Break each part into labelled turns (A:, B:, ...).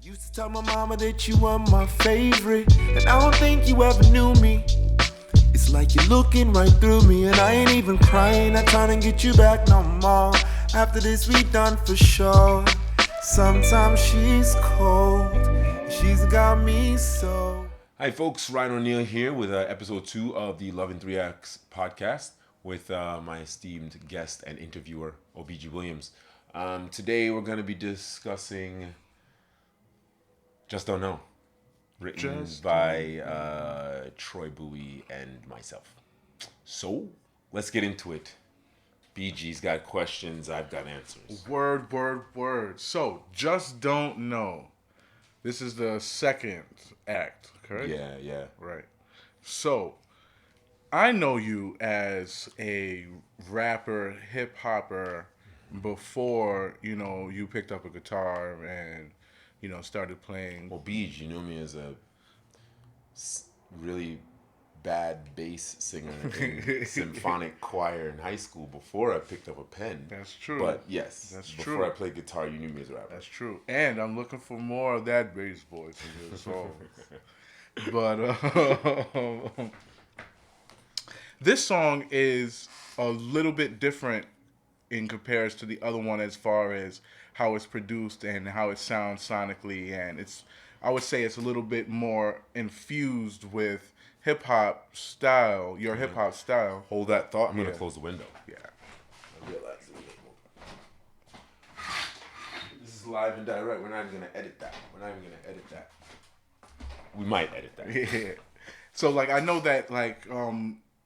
A: Used to tell my mama that you were my favorite, and I don't think you ever knew me. It's like you're looking right through me, and I ain't even crying. I'm trying to get you back no more. After this we done for sure. Sometimes she's cold, she's got me so.
B: Hi folks, Ryan O'Neill here with episode 2 of the Love in 3X podcast with my esteemed guest and interviewer, Obeji Williams. Today we're going to be discussing Just Don't Know, written by Troy Bowie and myself. So, let's get into it. BG's got questions, I've got answers.
C: Word. So, Just Don't Know. This is the second act, correct?
B: Yeah.
C: Right. So, I know you as a rapper, hip-hopper before, you picked up a guitar and, started playing.
B: Well, BG, you know me as a really bad bass singer in symphonic choir in high school before I picked up a pen.
C: That's true.
B: But yes,
C: that's
B: before
C: true.
B: I played guitar, you knew me as a rapper.
C: That's true. And I'm looking for more of that bass voice in your songs. But this song is a little bit different in comparison to the other one as far as how it's produced and how it sounds sonically. And I would say it's a little bit more infused with hip-hop style, your hip-hop style.
B: Hold that thought. I'm going to close the window.
C: Yeah.
B: I realize this is live and direct. We're not even going to edit that. We might edit that.
C: Yeah. So, I know that,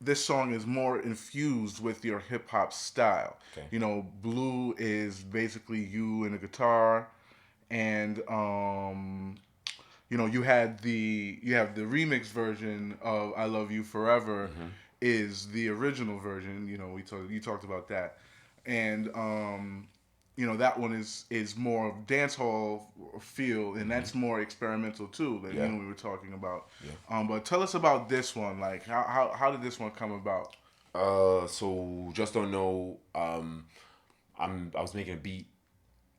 C: this song is more infused with your hip-hop style.
B: Okay.
C: Blue is basically you and a guitar, and you have the remix version of "I Love You Forever" is the original version. You talked about that, and that one is more of dance hall feel, and that's more experimental too. That we were talking about. Yeah. But tell us about this one. How did this one come about?
B: So Just Don't Know. I was making a beat.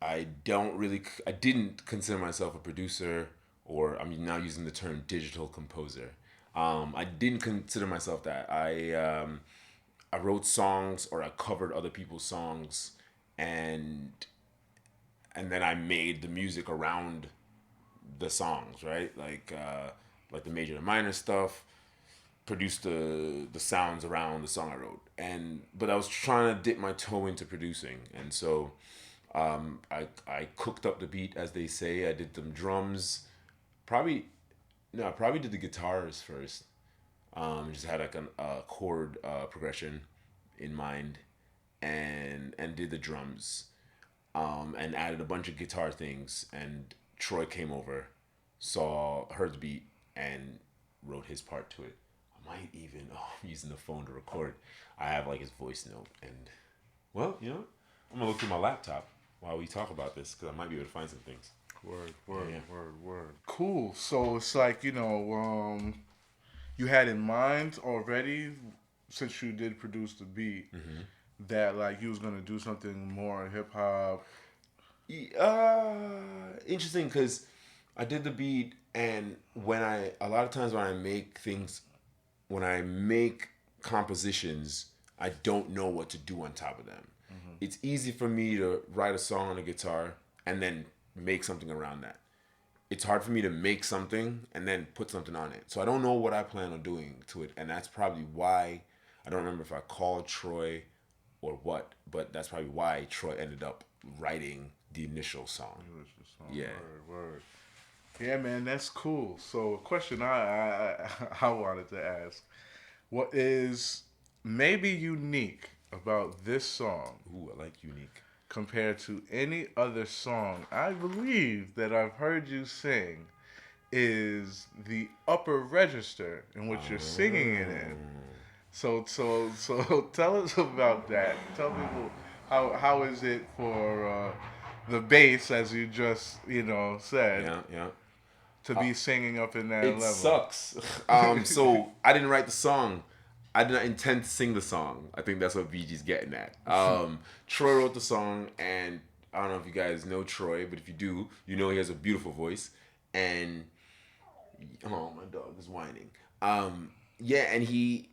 B: I didn't consider myself a producer, or I'm now using the term digital composer. I didn't consider myself that. I wrote songs, or I covered other people's songs, and then I made the music around the songs, right? Like the major and minor stuff, produced the sounds around the song I wrote. But I was trying to dip my toe into producing, and so I cooked up the beat, as they say. I did some drums. I probably did the guitars first. Just had a chord progression in mind, and did the drums, and added a bunch of guitar things. And Troy came over, heard the beat, and wrote his part to it. I might even I'm using the phone to record. I have his voice note, and I'm gonna look through my laptop while we talk about this, because I might be able to find some things.
C: Word. Cool. So it's you had in mind already, since you did produce the beat, that you was gonna do something more hip hop.
B: Interesting, because I did the beat, and a lot of times when I make compositions, I don't know what to do on top of them. It's easy for me to write a song on a guitar and then make something around that. It's hard for me to make something and then put something on it. So I don't know what I plan on doing to it, and that's probably why I don't remember if I called Troy or what, but that's probably why Troy ended up writing the initial song. Yeah.
C: Word. Yeah, man, that's cool. So a question I wanted to ask, what is maybe unique about this song?
B: Ooh, I like unique.
C: Compared to any other song I believe that I've heard you sing, is the upper register in which you're singing it in. So tell us about that. Tell people how is it for the bass, as you just said.
B: Yeah.
C: To be singing up in that level.
B: It sucks. So I didn't write the song. I did not intend to sing the song. I think that's what BG's getting at. Troy wrote the song, and I don't know if you guys know Troy, but if you do, you know he has a beautiful voice. And oh, my dog is whining. Yeah, and he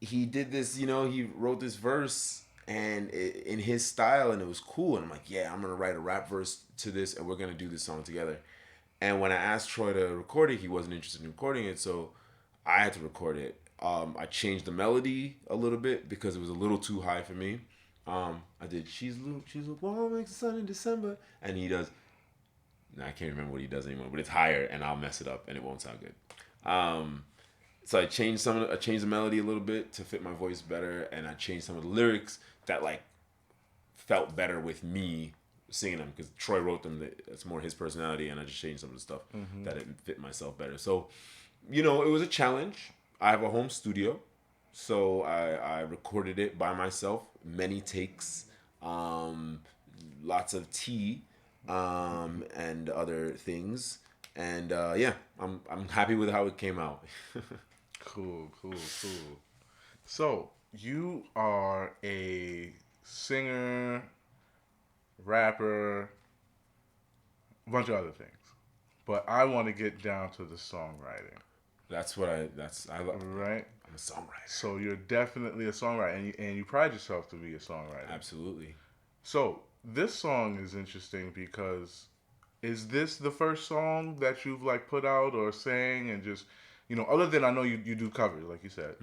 B: did this. You know, he wrote this verse and in his style, and it was cool. And I'm like, yeah, I'm gonna write a rap verse to this, and we're gonna do this song together. And when I asked Troy to record it, he wasn't interested in recording it, so I had to record it. I changed the melody a little bit because it was a little too high for me. I did she's lukewarm, makes the sun in December, and he does. I can't remember what he does anymore, but it's higher, and I'll mess it up, and it won't sound good. So I changed the melody a little bit to fit my voice better, and I changed some of the lyrics that like felt better with me singing them because Troy wrote them. That's more his personality, and I just changed some of the stuff that it fit myself better. So, you know, it was a challenge. I have a home studio, so I recorded it by myself, many takes, lots of tea, and other things, and yeah, I'm happy with how it came out.
C: Cool. So you are a singer, rapper, a bunch of other things, but I want to get down to the songwriting.
B: That's what I love.
C: Right.
B: I'm a songwriter.
C: So you're definitely a songwriter, and you pride yourself to be a songwriter.
B: Absolutely.
C: So this song is interesting because is this the first song that you've like put out or sang and just, you know, other than I know you do covers like you said,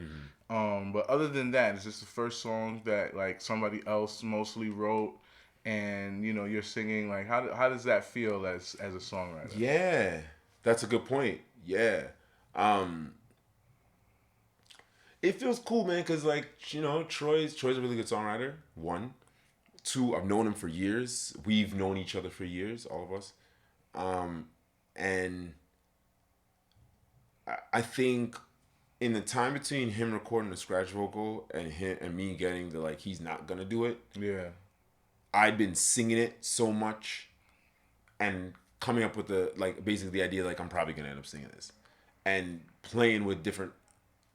C: but other than that, is this the first song that like somebody else mostly wrote and you know you're singing? Like how does that feel as a songwriter?
B: Yeah, that's a good point. Yeah. It feels cool, man, because, like, you know, Troy's a really good songwriter, 1. 2, I've known him for years. We've known each other for years, all of us. And I think in the time between him recording the scratch vocal and me getting the, like, he's not gonna do it.
C: Yeah.
B: I'd been singing it so much and coming up with the, like, basically the idea, like, I'm probably gonna end up singing this. And playing with different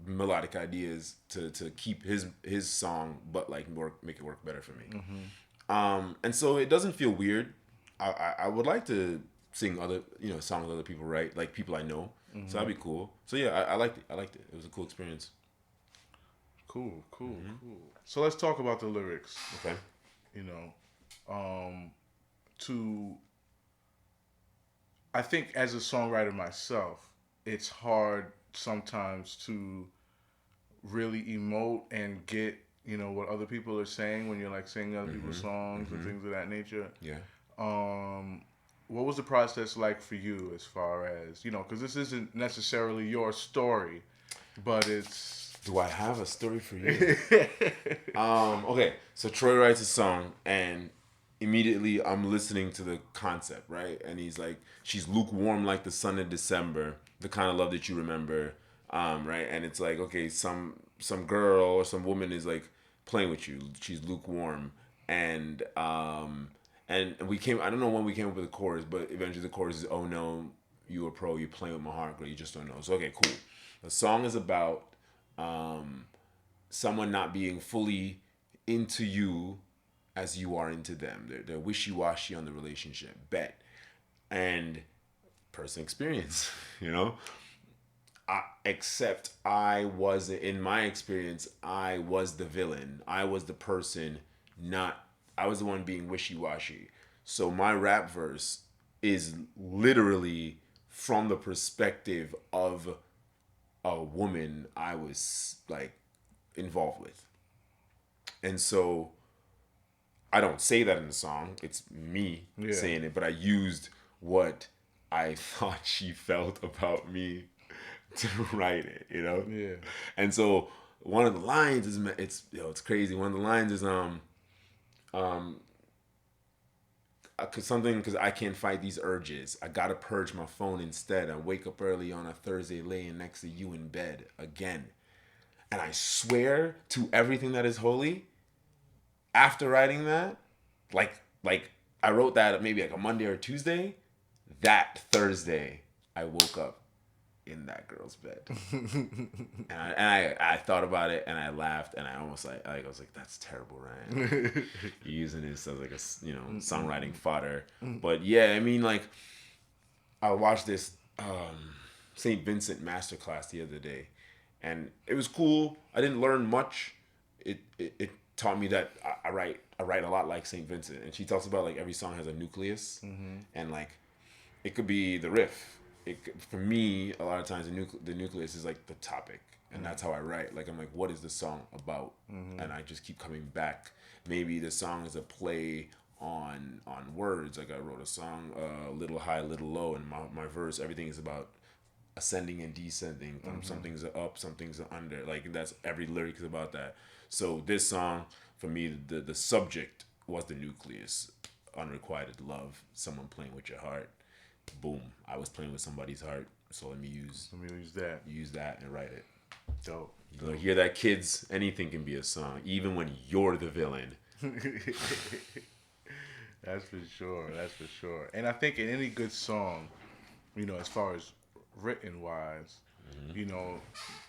B: melodic ideas to keep his song, but like make it work better for me. And so it doesn't feel weird. I would like to sing other songs other people write, like people I know. So that'd be cool. So yeah, I liked it. It was a cool experience.
C: Cool. So let's talk about the lyrics.
B: Okay.
C: You know, I think as a songwriter myself, it's hard sometimes to really emote and get, you know, what other people are saying when you're like singing other people's songs and things of that nature.
B: Yeah.
C: What was the process like for you as far as, you know, because this isn't necessarily your story, but it's...
B: Do I have a story for you? Okay, so Troy writes a song and immediately I'm listening to the concept, right? And he's like, she's lukewarm like the sun in December, the kind of love that you remember, right? And it's like, okay, some girl or some woman is like playing with you. She's lukewarm, and we came. I don't know when we came up with the chorus, but eventually the chorus is, oh no, you a pro, you're playing with my heart, girl, you just don't know. So okay, cool. The song is about someone not being fully into you as you are into them. They're wishy-washy on the relationship, bet. And personal experience, you know? Except I was, in my experience, I was the villain. I was the person I was the one being wishy-washy. So my rap verse is literally from the perspective of a woman I was, like, involved with. And so I don't say that in the song. It's me saying it, but I used what I thought she felt about me to write it, you know?
C: Yeah.
B: And so one of the lines is, it's crazy. One of the lines is, because I can't fight these urges. I gotta purge my phone instead. I wake up early on a Thursday laying next to you in bed again. And I swear to everything that is holy, after writing that, like I wrote that maybe like a Monday or Tuesday, that Thursday I woke up in that girl's bed. and I thought about it and I laughed and I almost I was like, that's terrible, Ryan. You're using this as like a, songwriting fodder. But yeah, I mean, like, I watched this St. Vincent masterclass the other day, and it was cool. I didn't learn much. It taught me that I write a lot like St. Vincent, and she talks about like every song has a nucleus, and like it could be the riff. For me, a lot of times the nucleus is like the topic, and that's how I write. Like I'm like, what is the song about? And I just keep coming back. Maybe the song is a play on words. Like I wrote a song, little high, little low, and my verse, everything is about ascending and descending. Some things are up, some things are under. Like that's every lyric is about that. So this song, for me, the subject was the nucleus. Unrequited love, someone playing with your heart. Boom. I was playing with somebody's heart, so let me use that and write it.
C: Dope.
B: You hear that, kids? Anything can be a song, even when you're the villain.
C: That's for sure. And I think in any good song, as far as written wise,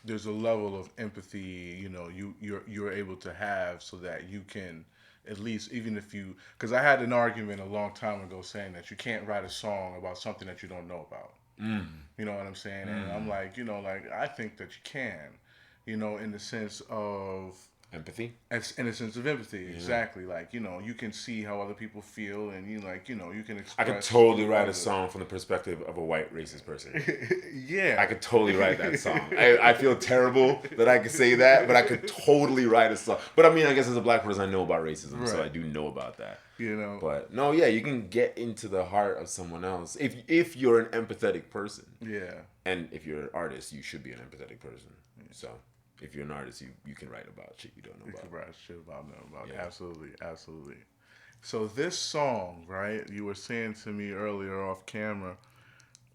C: there's a level of empathy, you're able to have so that you can at least, even if because I had an argument a long time ago saying that you can't write a song about something that you don't know about. You know what I'm saying? And I'm like, I think that you can, in the sense of
B: empathy.
C: In a sense of empathy, exactly. Like, you can see how other people feel, and you can express.
B: I could totally write a song from the perspective of a white racist person.
C: Yeah.
B: I could totally write that song. I feel terrible that I could say that, but I could totally write a song. But I mean, I guess as a black person, I know about racism, so I do know about that. But no, yeah, you can get into the heart of someone else if you're an empathetic person.
C: Yeah.
B: And if you're an artist, you should be an empathetic person. Yeah. So if you're an artist, you can write about shit you don't know about.
C: You can write shit about. Yeah. Absolutely. So this song, right, you were saying to me earlier off camera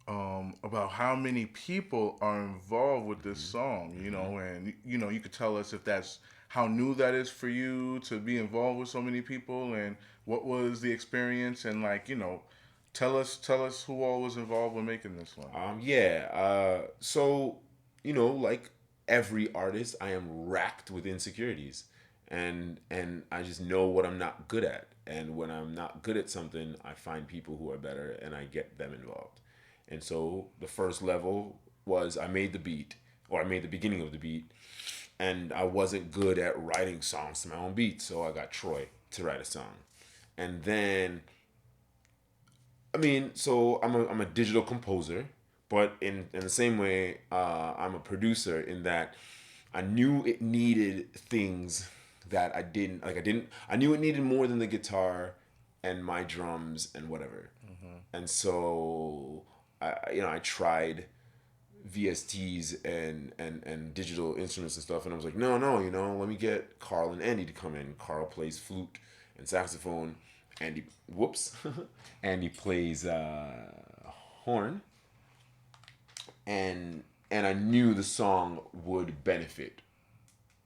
C: about how many people are involved with this song, and, you could tell us if that's how new that is for you to be involved with so many people, and what was the experience, and like, tell us who all was involved with making this one.
B: So, like every artist, I am racked with insecurities, and I just know what I'm not good at. And when I'm not good at something, I find people who are better and I get them involved. And so the first level was I made the beginning of the beat, and I wasn't good at writing songs to my own beats, so I got Troy to write a song. And then, so I'm a digital composer. But in the same way, I'm a producer in that I knew it needed things that I didn't. I knew it needed more than the guitar and my drums and whatever. And so, I tried VSTs and digital instruments and stuff. And I was like, no, let me get Carl and Andy to come in. Carl plays flute and saxophone. Andy plays horn. And I knew the song would benefit.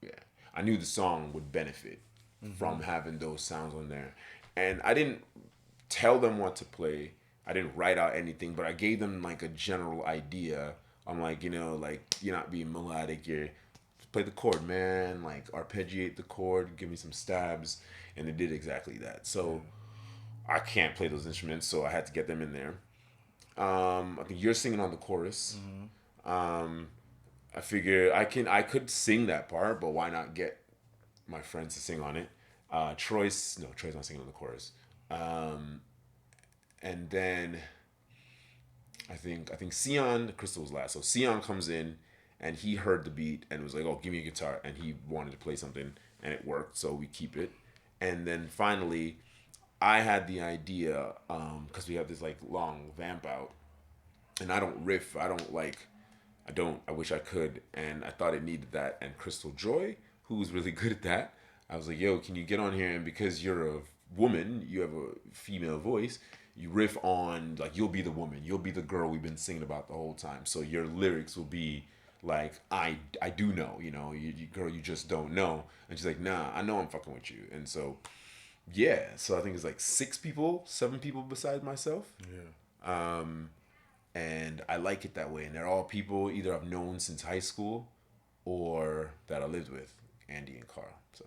B: Yeah, I knew the song would benefit from having those sounds on there. And I didn't tell them what to play. I didn't write out anything, but I gave them like a general idea. I'm like, like you're not being melodic. You're play the chord, man. Like arpeggiate the chord. Give me some stabs, and they did exactly that. So I can't play those instruments, so I had to get them in there. I think you're singing on the chorus. I figure I could sing that part, but why not get my friends to sing on it? Troy's not singing on the chorus. And then I think Sion Crystal was last. So Sion comes in and he heard the beat and was like, "Oh, give me a guitar," and he wanted to play something, and it worked, so we keep it. And then finally, I had the idea, because we have this like long vamp out, and I don't riff. I wish I could, and I thought it needed that. And Crystal Joy, who was really good at that, I was like, "Yo, can you get on here?" And because you're a woman, you have a female voice, you riff on like you'll be the woman, you'll be the girl we've been singing about the whole time. So your lyrics will be like, I do know, you girl, you just don't know. And she's like, "Nah, I know I'm fucking with you." And so. Yeah, so I think it's like 7 people besides myself.
C: Yeah.
B: And I like it that way. And they're all people either I've known since high school or that I lived with, Andy and Carl. So,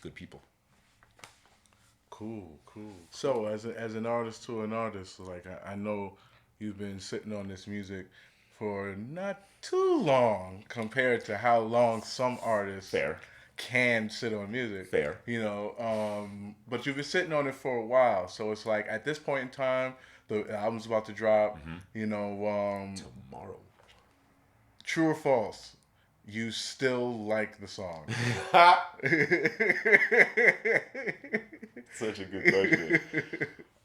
B: good people.
C: Cool. So, as an artist to an artist, like I know you've been sitting on this music for not too long compared to how long some artists can sit on music.
B: Fair.
C: You know, but you've been sitting on it for a while. So it's like at this point in time, the album's about to drop. You know,
B: Tomorrow.
C: True or false? You still like the song?
B: Such a good question.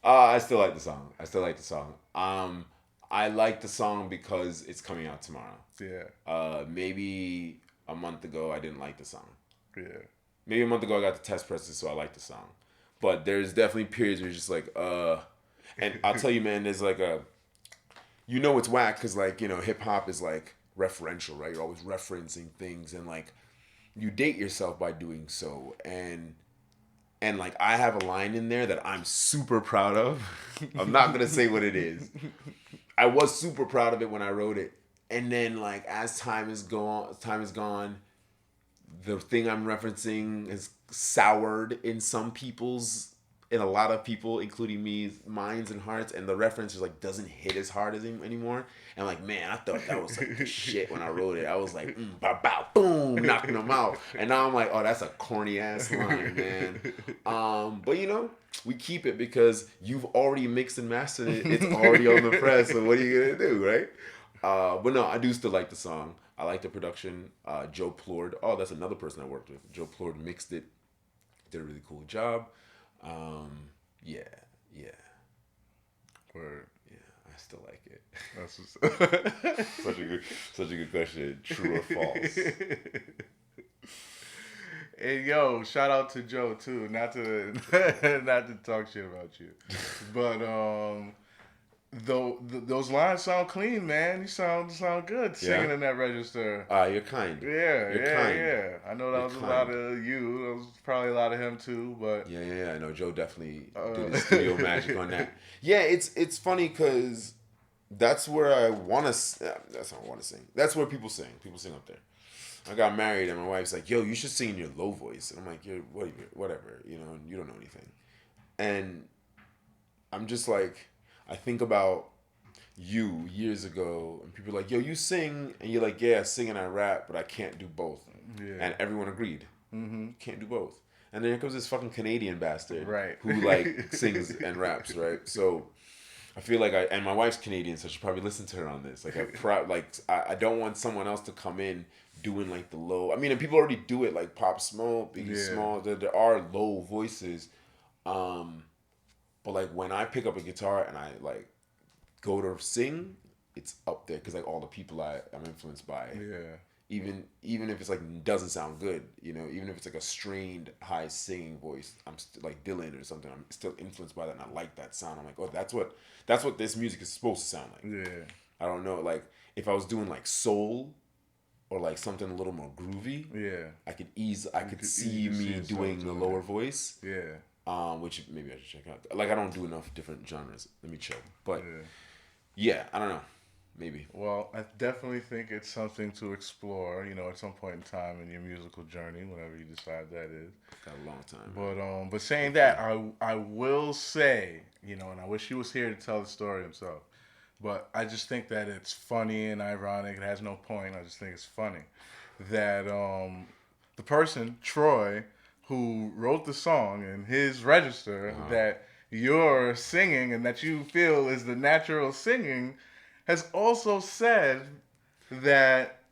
B: I still like the song. I like the song because it's coming out tomorrow.
C: Yeah.
B: Maybe a month ago I didn't like the song.
C: Yeah.
B: Maybe a month ago I got the test presses, so I like the song. But there's definitely periods where you're just like, and I'll tell you, man, there's like you know it's whack because, like, you know, hip-hop is like referential, right? You're always referencing things, and like you date yourself by doing so. And like I have a line in there that I'm super proud of. I'm not gonna say what it is. I was super proud of it when I wrote it, and then like as time has gone, the thing I'm referencing is soured in a lot of people, including me, minds and hearts, and the reference is like doesn't hit as hard as anymore. And like, man, I thought that was like the shit when I wrote it. I was like, bow, bow, boom, knocking them out. And now I'm like, oh, that's a corny ass line, man. But you know, we keep it because you've already mixed and mastered it. It's already on the press. So what are you gonna do, right? But no, I do still like the song. I like the production. Joe Plord. Oh, that's another person I worked with. Joe Plord mixed it. Did a really cool job. Yeah.
C: Word.
B: Yeah, I still like it.
C: That's
B: such a good question. True or false?
C: Hey, yo, shout out to Joe too. Not to talk shit about you, but those lines sound clean, man. You sound good singing in that register.
B: You're kind.
C: Yeah. I know that was a lot of you. That was probably a lot of him too, but
B: yeah. I know Joe definitely did his studio magic on that. Yeah, it's funny because that's where I want to. That's what I want to sing. That's where people sing. People sing up there. I got married and my wife's like, "Yo, you should sing in your low voice." And I'm like, whatever. You know, you don't know anything. And I'm just like, I think about you years ago, and people are like, "Yo, you sing," and you're like, "Yeah, I sing and I rap, but I can't do both."
C: Yeah.
B: And everyone agreed, can't do both. And then here comes this fucking Canadian bastard,
C: right,
B: who like sings and raps, right? So I feel like and my wife's Canadian, so I should probably listen to her on this. Like I don't want someone else to come in doing like the low. I mean, and people already do it, like Pop Smoke, Biggie Small. There are low voices, but like when I pick up a guitar and I like go to sing, it's up there because like all the people I'm influenced by.
C: Yeah.
B: Even if it's like doesn't sound good, you know, even if it's like a strained high singing voice, I'm still like Dylan or something. I'm still influenced by that, and I like that sound. I'm like, oh, that's what this music is supposed to sound like.
C: Yeah.
B: I don't know, like if I was doing like soul or like something a little more groovy,
C: yeah,
B: I could see me doing the lower voice.
C: Yeah.
B: Which maybe I should check out. Like I don't do enough different genres. Let me check. But yeah, I don't know. Maybe.
C: Well, I definitely think it's something to explore, you know, at some point in time in your musical journey, whenever you decide that is.
B: Got a long time.
C: But saying that, I will say, you know, and I wish he was here to tell the story himself, but I just think that it's funny and ironic. It has no point. I just think it's funny that the person, Troy, who wrote the song in his register that you're singing and that you feel is the natural singing, has also said that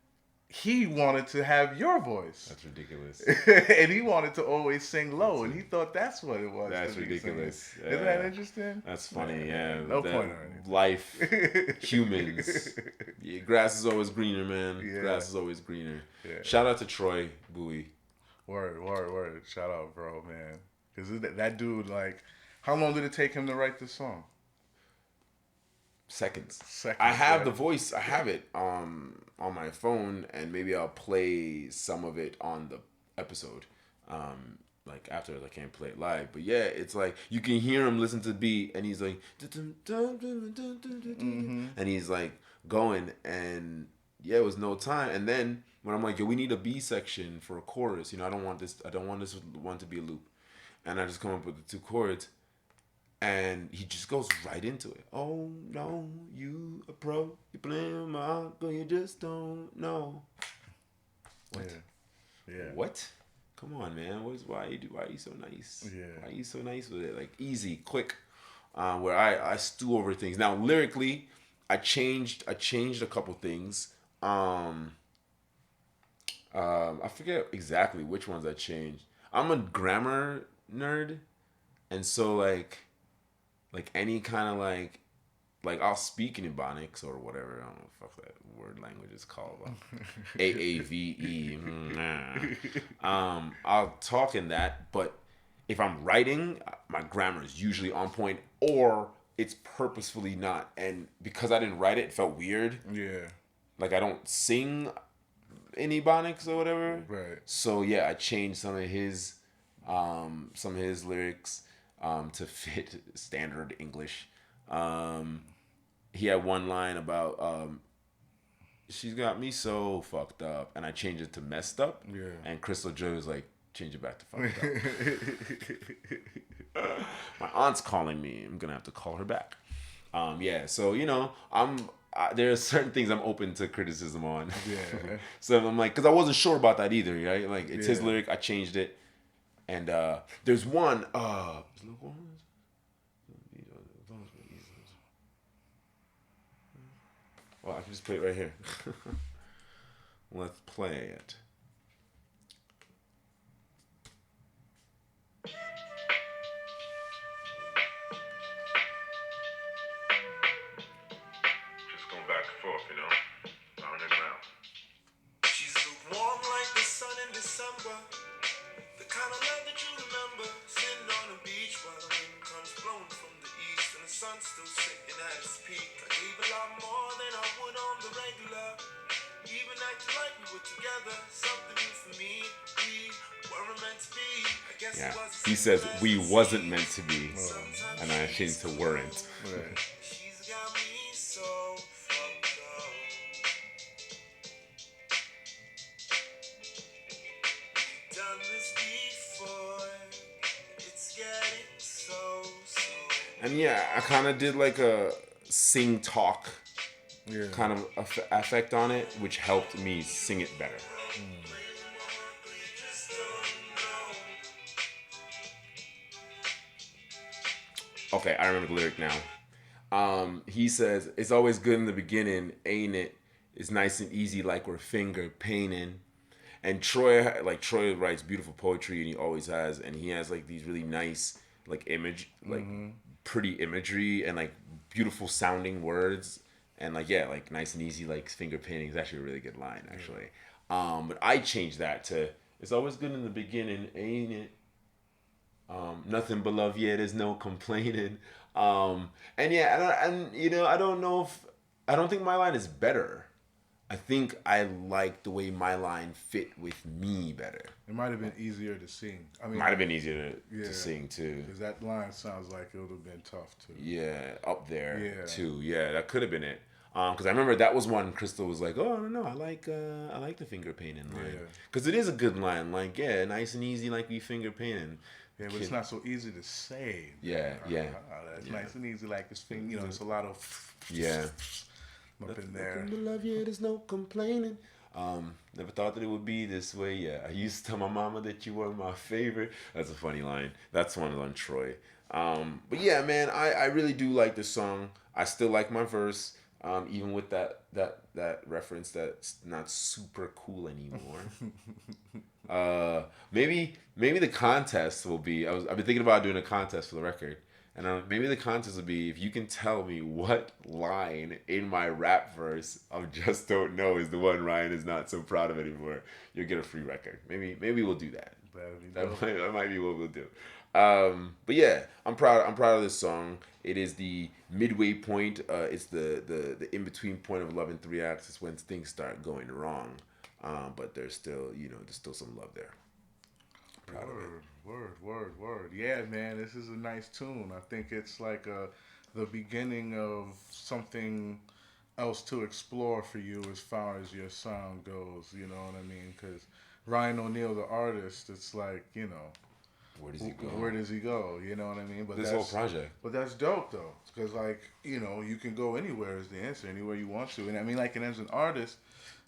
C: he wanted to have your voice.
B: That's ridiculous.
C: And he wanted to always sing low, and he thought that's what it was.
B: That's ridiculous.
C: Isn't that interesting?
B: That's funny, yeah.
C: No point or anything.
B: Life, humans. Yeah, grass is always greener, man.
C: Yeah.
B: Grass is always greener.
C: Yeah.
B: Shout out to Troy Bowie.
C: Word. Shout out, bro, man. Because that dude, like, how long did it take him to write this song?
B: Seconds. I have the voice. I have it on my phone, and maybe I'll play some of it on the episode. Like after I can't play it live, but yeah, it's like you can hear him listen to the beat, and he's like, and he's like going, and yeah, it was no time. And then when I'm like, yo, we need a B section for a chorus. I don't want this one to be a loop. And I just come up with the 2 chords, and he just goes right into it. Oh no, you a pro, you playing my girl, you just don't know. What?
C: Yeah.
B: What? Come on, man. Why are you so nice?
C: Yeah.
B: Why are you so nice with it? Like easy, quick. Where I stew over things. Now lyrically, I changed a couple things. I forget exactly which ones I changed. I'm a grammar nerd, and so like any kind of like I'll speak in Ebonics or whatever. I don't know what the fuck that word language is called. AAVE. I'll talk in that, but if I'm writing, my grammar is usually on point, or it's purposefully not. And because I didn't write it, it felt weird.
C: Yeah.
B: Like I don't sing in Ebonics or whatever.
C: Right.
B: So yeah, I changed some of his lyrics to fit standard English. He had one line about she's got me so fucked up, and I changed it to messed up.
C: Yeah. And
B: Crystal Joe was like, change it back to fucked up. My aunt's calling me. I'm gonna have to call her back. Yeah. So there are certain things I'm open to criticism on.
C: Yeah.
B: So I'm like, because I wasn't sure about that either, right? Like it's his lyric, I changed it, and there's one. Well, I can just play it right here. Let's play it. Just going back and forth, round and round.
A: She's warm like the sun in December. The kind of love that you remember. Sitting on the beach while the wind comes blowing from the east and the sun's still sitting at its peak. I gave a lot more than I would on the regular. Even acting like we were together. Something new for me. We weren't meant to be. I guess
B: Yeah.
A: it was.
B: He says we wasn't meant to be, and I changed to weren't.
C: Right.
A: She's got me so fucked up. Done this before. It's getting so.
B: And yeah, I kind of did like a sing talk kind of effect on it, which helped me sing it better. Okay, I remember the lyric now. He says, it's always good in the beginning, ain't it? It's nice and easy like we're finger painting. And Troy writes beautiful poetry, and he always has, and he has like these really nice pretty imagery and like beautiful sounding words, and like nice and easy like finger painting is actually a really good line actually. But I changed that to it's always good in the beginning, ain't it? Nothing but love, yeah, there's no complaining. And I don't know if I don't think my line is better. I think I like the way my line fit with me better.
C: It might have been easier to sing. I mean,
B: Might have been easier to sing too.
C: Because that line sounds like it would have been tough too.
B: Yeah, up there too.
C: Yeah,
B: Yeah, that could have been it. Because I remember that was one Crystal was like, "Oh no, I like the finger painting line because it is a good line. Like, yeah, nice and easy, like we finger painting."
C: Yeah, but it's not so easy to say.
B: Yeah.
C: It's nice and easy, like this thing. It's a lot of up in there.
B: Love, yeah, there's no complaining. Never thought that it would be this way. Yeah, I used to tell my mama that you were my favorite. That's a funny line. That's one on Troy. But yeah, man, I really do like this song. I still like my verse, even with that reference that's not super cool anymore. Maybe the contest will be. I've been thinking about doing a contest for the record. And maybe the contest would be if you can tell me what line in my rap verse of Just Don't Know is the one Ryan is not so proud of anymore, you'll get a free record. Maybe we'll do that. That might be what we'll do. But yeah, I'm proud of this song. It is the midway point. It's the in between point of Love in 3 Acts. It's when things start going wrong. But there's still some love there. Proud of it.
C: Word. Yeah, man, this is a nice tune. I think it's like the beginning of something else to explore for you as far as your sound goes. You know what I mean? Because Ryan O'Neal, the artist, it's like, you know,
B: Where does he go?
C: where does he go? You know what I mean? But
B: This whole project.
C: But that's dope though, because like, you know, you can go anywhere is the answer, anywhere you want to. And I mean, like, and as an artist,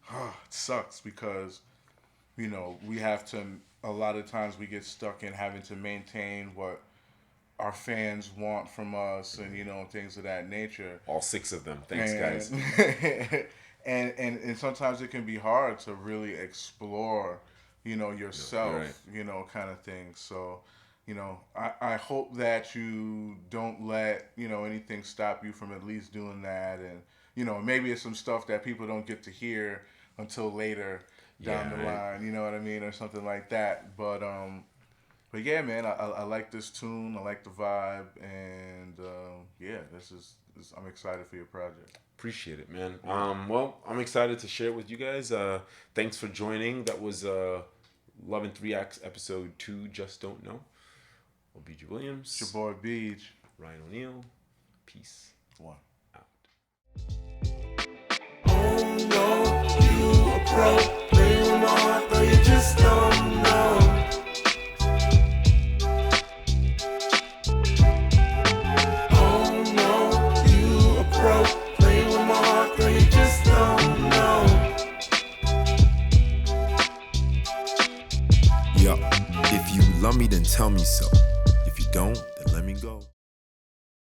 C: it sucks because, you know, we have to. A lot of times we get stuck in having to maintain what our fans want from us, and you know, things of that nature.
B: All 6 of them. Thanks, guys.
C: and sometimes it can be hard to really explore, you know, yourself,
B: Right.
C: you know, kind of thing. So, you know, I hope that you don't let, you know, anything stop you from at least doing that. And, you know, maybe it's some stuff that people don't get to hear until later down the line, you know what I mean, or something like that. But yeah, man, I like this tune. I like the vibe, and yeah, I'm excited for your project.
B: Appreciate it, man. Well, I'm excited to share it with you guys. Thanks for joining. That was Love in 3 Acts episode 2. Just Don't Know. Obeji Williams.
C: It's your boy Beach.
B: Ryan O'Neal. Peace.
C: One.
B: Out.
A: Oh no, you a pro. Play with my heart, though you just don't know. Oh no, you a pro. Play with my heart, though you just don't know. Yo, if you love me, then tell me so. If you don't, then let me go.